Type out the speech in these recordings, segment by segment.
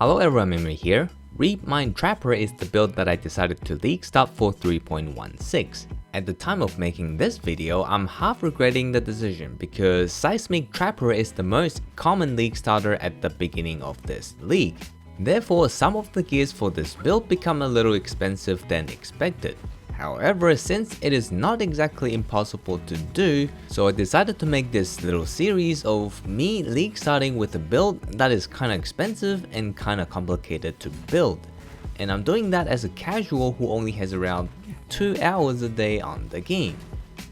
Hello everyone, Memory here. BloodyMineTrapper is the build that I decided to league start for 3.16. At the time of making this video, I'm half regretting the decision because Seismic Trapper is the most common league starter at the beginning of this league. Therefore, some of the gears for this build become a little expensive than expected. However, since it is not exactly impossible to do, so I decided to make this little series of me league starting with a build that is kinda expensive and kinda complicated to build. And I'm doing that as a casual who only has around 2 hours a day on the game.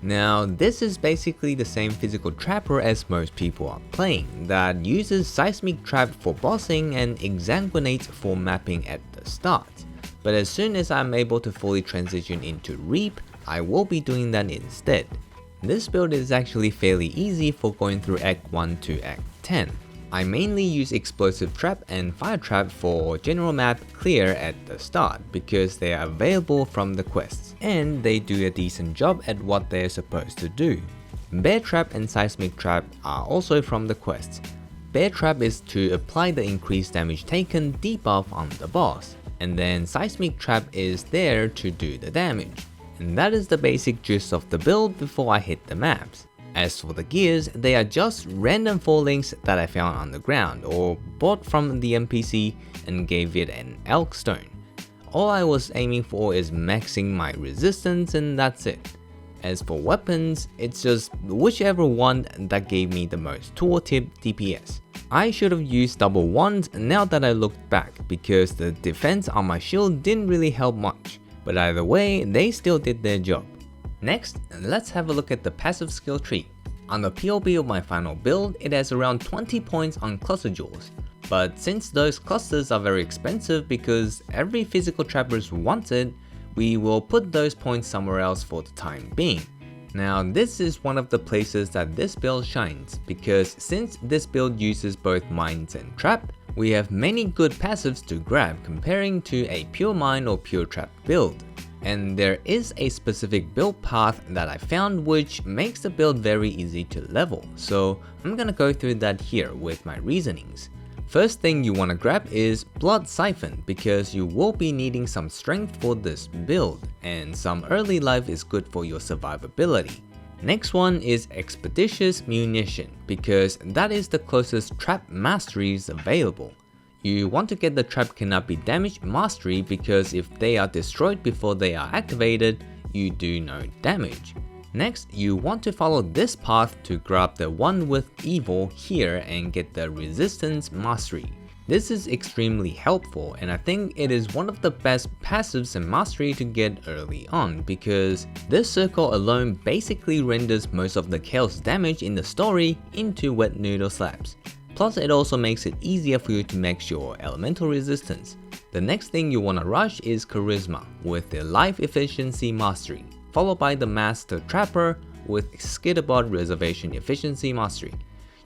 Now, this is basically the same physical trapper as most people are playing, that uses Seismic Trap for bossing and Exsanguinates for mapping at the start. But as soon as I'm able to fully transition into Reap, I will be doing that instead. This build is actually fairly easy for going through Act 1 to Act 10. I mainly use Explosive Trap and Fire Trap for general map clear at the start because they are available from the quests, and they do a decent job at what they're supposed to do. Bear Trap and Seismic Trap are also from the quests. Bear Trap is to apply the increased damage taken debuff on the boss, and then Seismic Trap is there to do the damage. And that is the basic gist of the build before I hit the maps. As for the gears, they are just random 4 links that I found on the ground or bought from the NPC and gave it an elk stone. All I was aiming for is maxing my resistance and that's it. As for weapons, it's just whichever one that gave me the most tooltip DPS. I should have used double wands now that I looked back because the defense on my shield didn't really help much, but either way, they still did their job. Next, let's have a look at the passive skill tree. On the POE of my final build, it has around 20 points on cluster jewels, but since those clusters are very expensive because every physical trapper wants it, we will put those points somewhere else for the time being. Now, this is one of the places that this build shines because since this build uses both mines and trap, we have many good passives to grab comparing to a pure mine or pure trap build. And there is a specific build path that I found which makes the build very easy to level, so I'm gonna go through that here with my reasonings. First thing you want to grab is Blood Siphon because you will be needing some strength for this build, and some early life is good for your survivability. Next one is Expeditious Munition because that is the closest trap masteries available. You want to get the trap cannot be damaged mastery because if they are destroyed before they are activated, you do no damage. Next, you want to follow this path to grab the one with evil here and get the resistance mastery. This is extremely helpful and I think it is one of the best passives and mastery to get early on because this circle alone basically renders most of the chaos damage in the story into wet noodle slaps. Plus it also makes it easier for you to max your elemental resistance. The next thing you want to rush is Charisma with the life efficiency mastery, followed by the Master Trapper with Skitterbot Reservation Efficiency Mastery.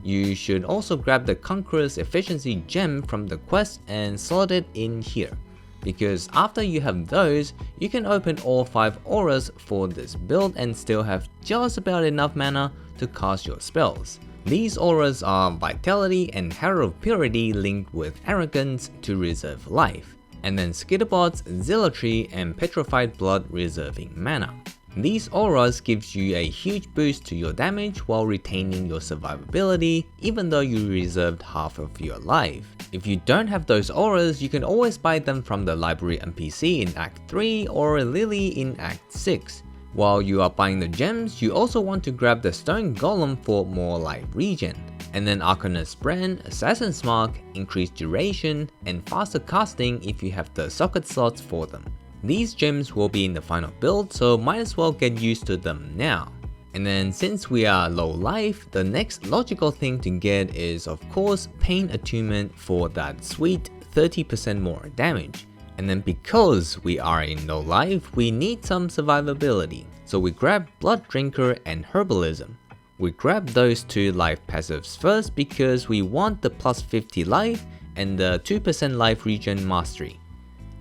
You should also grab the Conqueror's Efficiency Gem from the quest and slot it in here, because after you have those, you can open all 5 auras for this build and still have just about enough mana to cast your spells. These auras are Vitality and Harrow of Purity linked with Arrogance to reserve life, and then Skitterbot's Zealotry and Petrified Blood reserving mana. These auras gives you a huge boost to your damage while retaining your survivability even though you reserved half of your life. If you don't have those auras, you can always buy them from the library NPC in Act 3 or Lily in Act 6. While you are buying the gems, you also want to grab the Stone Golem for more life regen, and then Arcanist Brand, Assassin's Mark, increased duration, and faster casting if you have the socket slots for them. These gems will be in the final build, so might as well get used to them now. And then since we are low life, the next logical thing to get is of course Pain Attunement for that sweet 30% more damage. And then because we are in low life, we need some survivability. So we grab Blood Drinker and Herbalism. We grab those 2 life passives first because we want the plus 50 life and the 2% life regen mastery.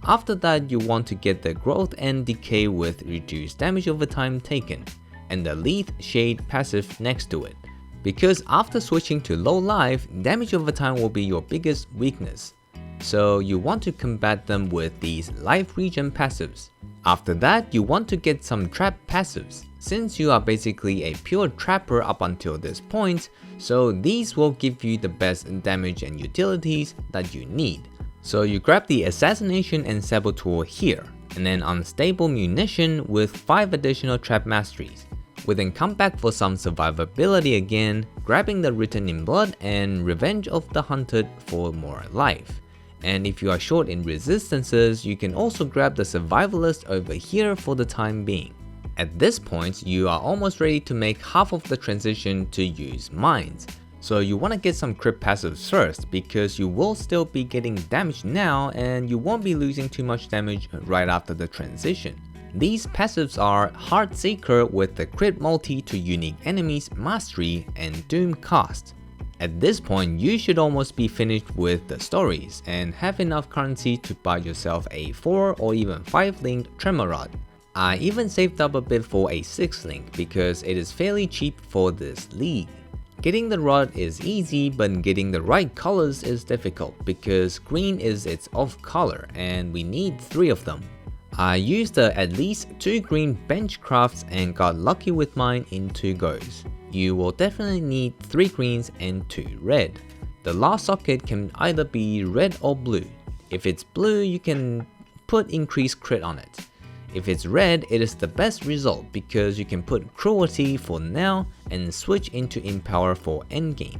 After that, you want to get the Growth and Decay with reduced damage over time taken, and the Leaf Shade passive next to it. Because after switching to low life, damage over time will be your biggest weakness. so you want to combat them with these life regen passives. After that, you want to get some trap passives, since you are basically a pure trapper up until this point, so these will give you the best damage and utilities that you need. So you grab the Assassination and Saboteur here, and then Unstable Munition with 5 additional trap masteries. We then come back for some survivability again, grabbing the Written in Blood and Revenge of the Hunted for more life. And if you are short in resistances, you can also grab the Survivalist over here for the time being. At this point, you are almost ready to make half of the transition to use mines. So you want to get some crit passives first, because you will still be getting damage now and you won't be losing too much damage right after the transition. These passives are Heart Seeker with the crit multi to unique enemies mastery and doom cost. At this point, you should almost be finished with the stories and have enough currency to buy yourself a 4 or even 5 linked Tremor Rod. I even saved up a bit for a 6 link because it is fairly cheap for this league. Getting the rod is easy, but getting the right colors is difficult because green is its off color and we need 3 of them. I used at least 2 green bench crafts and got lucky with mine in 2 goes. You will definitely need 3 greens and 2 red. The last socket can either be red or blue. If it's blue, you can put increased crit on it. If it's red, it is the best result because you can put Cruelty for now and switch into Empower for endgame.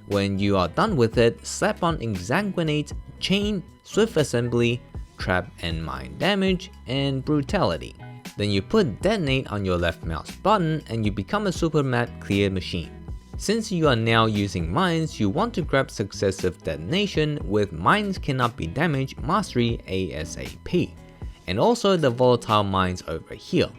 When you are done with it, slap on Exsanguinate, Chain, Swift Assembly, Trap and Mine Damage, and Brutality. Then you put Detonate on your left mouse button and you become a super map clear machine. Since you are now using mines, you want to grab Successive Detonation with Mines Cannot Be Damaged Mastery ASAP. And also the Volatile Mines over here.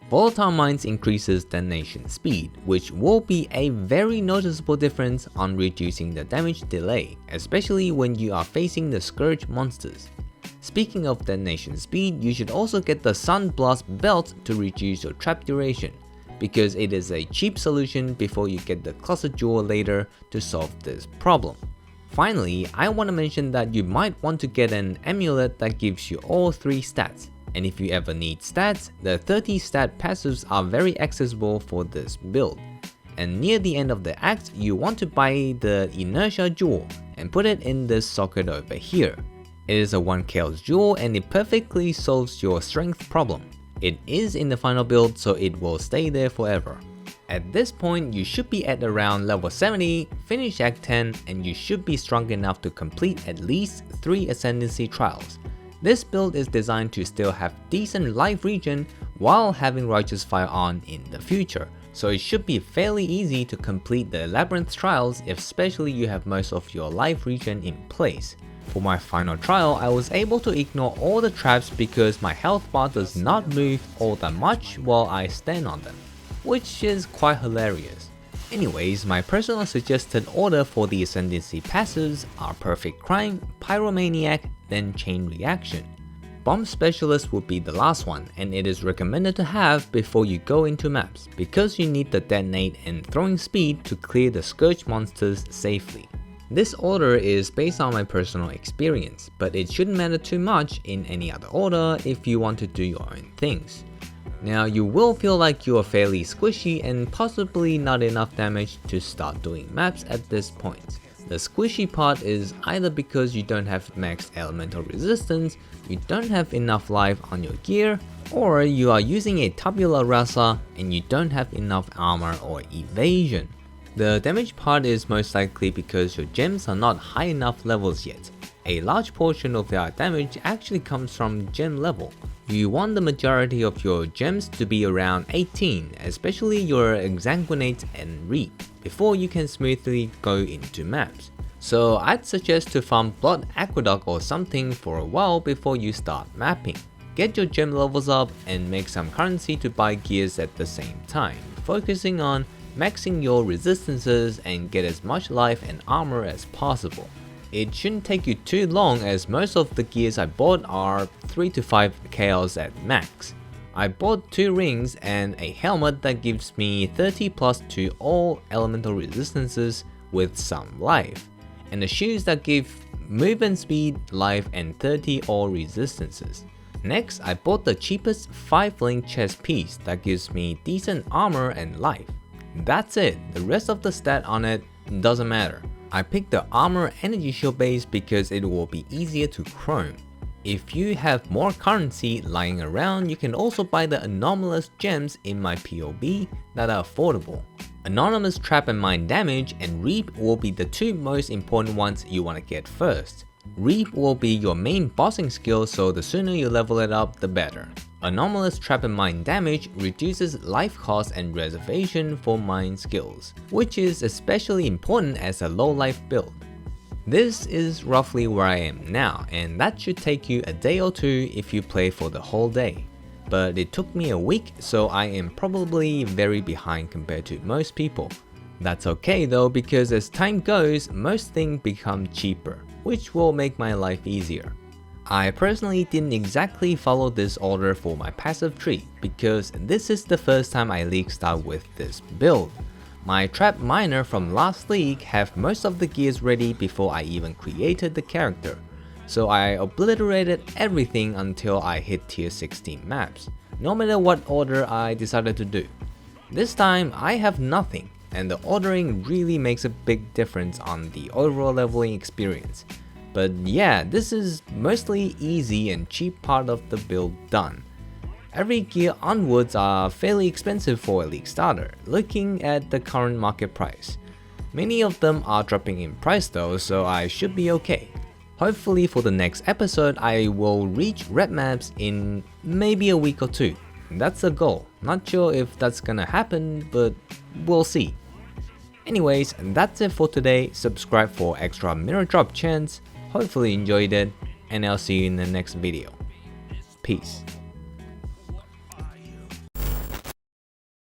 Volatile Mines increases detonation speed, which will be a very noticeable difference on reducing the damage delay, especially when you are facing the Scourge monsters. Speaking of detonation speed, you should also get the Sun Blast Belt to reduce your trap duration, because it is a cheap solution before you get the Cluster Jewel later to solve this problem. Finally, I want to mention that you might want to get an amulet that gives you all 3 stats, and if you ever need stats, the 30 stat passives are very accessible for this build. And near the end of the act, you want to buy the Inertia Jewel and put it in this socket over here. It is a 1 chaos jewel and it perfectly solves your strength problem. It is in the final build, so it will stay there forever. At this point, you should be at around level 70, finish Act 10, and you should be strong enough to complete at least 3 Ascendancy trials. This build is designed to still have decent life regen while having Righteous Fire on in the future, so it should be fairly easy to complete the Labyrinth trials, especially you have most of your life regen in place. For my final trial, I was able to ignore all the traps because my health bar does not move all that much while I stand on them, which is quite hilarious. Anyways, my personal suggested order for the Ascendancy passives are Perfect Crime, Pyromaniac, then Chain Reaction. Bomb Specialist would be the last one, and it is recommended to have before you go into maps, because you need the detonate and throwing speed to clear the Scourge monsters safely. This order is based on my personal experience, but it shouldn't matter too much in any other order if you want to do your own things. Now you will feel like you are fairly squishy and possibly not enough damage to start doing maps at this point. The squishy part is either because you don't have max elemental resistance, you don't have enough life on your gear, or you are using a tabula rasa and you don't have enough armor or evasion. The damage part is most likely because your gems are not high enough levels yet. A large portion of their damage actually comes from gem level. You want the majority of your gems to be around 18, especially your Exsanguinate and Reap, before you can smoothly go into maps. So I'd suggest to farm Blood Aqueduct or something for a while before you start mapping. Get your gem levels up and make some currency to buy gears at the same time, focusing on maxing your resistances and get as much life and armor as possible. It shouldn't take you too long as most of the gears I bought are 3 to 5 chaos at max. I bought 2 rings and a helmet that gives me 30 plus to all elemental resistances with some life, and the shoes that give movement speed, life, and 30 all resistances. Next, I bought the cheapest 5-link chest piece that gives me decent armor and life. That's it, the rest of the stat on it doesn't matter. I picked the armor energy shield base because it will be easier to chrome. If you have more currency lying around, you can also buy the anomalous gems in my POE that are affordable. Anonymous trap and mine damage and reap will be the two most important ones you want to get first. Reap will be your main bossing skill, so the sooner you level it up, the better. Anomalous trap and mine damage reduces life cost and reservation for mine skills, which is especially important as a low life build. This is roughly where I am now, and that should take you a day or two if you play for the whole day. But it took me a week, so I am probably very behind compared to most people. That's okay though, because as time goes, most things become cheaper, which will make my life easier. I personally didn't exactly follow this order for my passive tree, because this is the first time I league start with this build. My trap miner from last league have most of the gears ready before I even created the character, so I obliterated everything until I hit tier 16 maps, no matter what order I decided to do. This time I have nothing, and the ordering really makes a big difference on the overall leveling experience. But yeah, this is mostly easy and cheap part of the build done. Every gear onwards are fairly expensive for a league starter, looking at the current market price. Many of them are dropping in price though, so I should be okay. Hopefully for the next episode I will reach red maps in maybe a week or two. That's the goal. Not sure if that's gonna happen, but we'll see. Anyways, that's it for today. Subscribe for extra mirror drop chance. Hopefully you enjoyed it, and I'll see you in the next video. Peace.